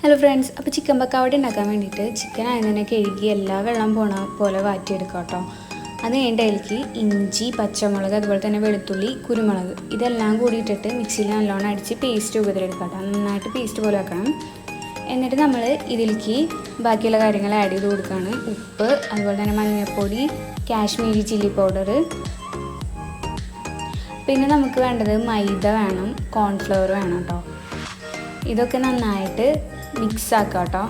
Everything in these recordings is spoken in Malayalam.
ഹലോ ഫ്രണ്ട്സ്, അപ്പോൾ ചിക്കൻ പക്കാവട ഉണ്ടാക്കാൻ വേണ്ടിയിട്ട് ചിക്കൻ ആദ്യം തന്നെ കഴുകി എല്ലാ വെള്ളം പോണ പോലെ വാറ്റിയെടുക്കാം കേട്ടോ. അത് കഴിഞ്ഞിട്ട് അതിലേക്ക് ഇഞ്ചി, പച്ചമുളക്, അതുപോലെ തന്നെ വെളുത്തുള്ളി, കുരുമുളക് ഇതെല്ലാം കൂടി ഇട്ടിട്ട് മിക്സിയിൽ നല്ലോണം അടിച്ച് പേസ്റ്റ് രൂപത്തിലെടുക്കാം കേട്ടോ. നന്നായിട്ട് പേസ്റ്റ് പോലെ ആക്കണം. എന്നിട്ട് നമ്മൾ ഇതിലേക്ക് ബാക്കിയുള്ള കാര്യങ്ങൾ ആഡ് ചെയ്ത് കൊടുക്കുകയാണ്. ഉപ്പ്, അതുപോലെ തന്നെ മഞ്ഞൾപ്പൊടി, കാശ്മീരി ചില്ലി പൗഡർ, പിന്നെ നമുക്ക് വേണ്ടത് മൈദ വേണം, കോൺഫ്ലവർ വേണം കേട്ടോ. ഇതൊക്കെ നന്നായിട്ട് മിക്സ് ആക്കാം കേട്ടോ.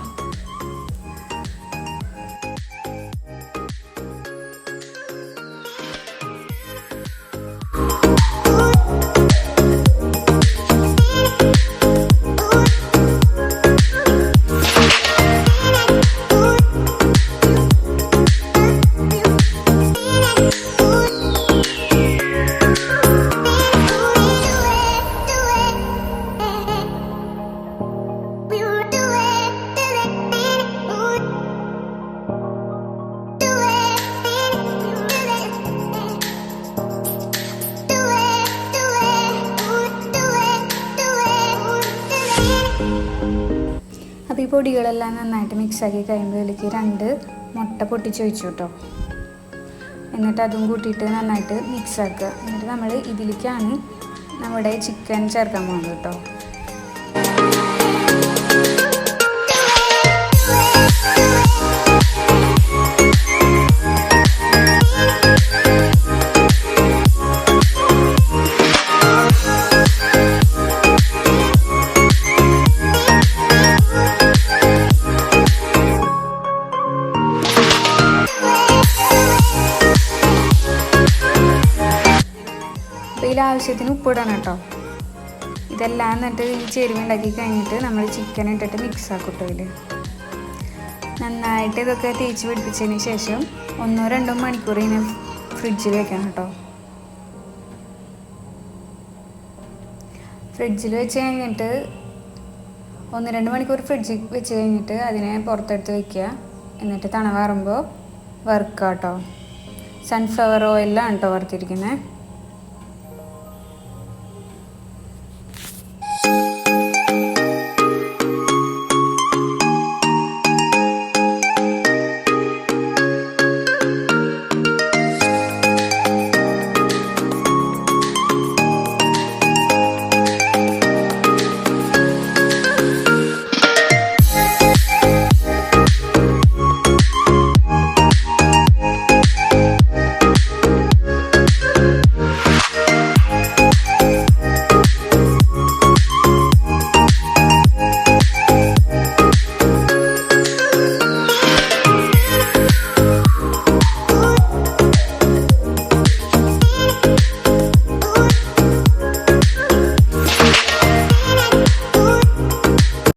അപ്പോൾ ഈ പൊടികളെല്ലാം നന്നായിട്ട് മിക്സാക്കി കഴിയുമ്പോൾ ഇതിലേക്ക് 2 മുട്ട പൊട്ടിച്ച് വെച്ചു കേട്ടോ. എന്നിട്ട് അതും കൂട്ടിയിട്ട് നന്നായിട്ട് മിക്സാക്കുക. എന്നിട്ട് നമ്മൾ ഇതിലേക്കാണ് നമ്മുടെ ചിക്കൻ ചേർക്കാൻ പോകുന്നത് കേട്ടോ. ഇതിൽ ആവശ്യത്തിന് ഉപ്പിടണം കേട്ടോ. ഇതെല്ലാം എന്നിട്ട് ഈ ചേരുവ ഉണ്ടാക്കി കഴിഞ്ഞിട്ട് നമ്മൾ ചിക്കൻ ഇട്ടിട്ട് മിക്സ് ആക്കും കേട്ടോ. ഇതിൽ നന്നായിട്ട് ഇതൊക്കെ തേച്ച് പിടിപ്പിച്ചതിന് ശേഷം 1-2 മണിക്കൂർ ഇതിനെ ഫ്രിഡ്ജിൽ വെക്കണം കേട്ടോ. ഫ്രിഡ്ജിൽ വെച്ച് കഴിഞ്ഞിട്ട് 1-2 മണിക്കൂർ ഫ്രിഡ്ജിൽ വെച്ച് കഴിഞ്ഞിട്ട് അതിനെ പുറത്തെടുത്ത് വയ്ക്കുക. എന്നിട്ട് തണവാറുമ്പോൾ വറുക്കുക കേട്ടോ. സൺഫ്ലവർ ഓയിലാണ് കേട്ടോ വറുത്തിരിക്കുന്നത്.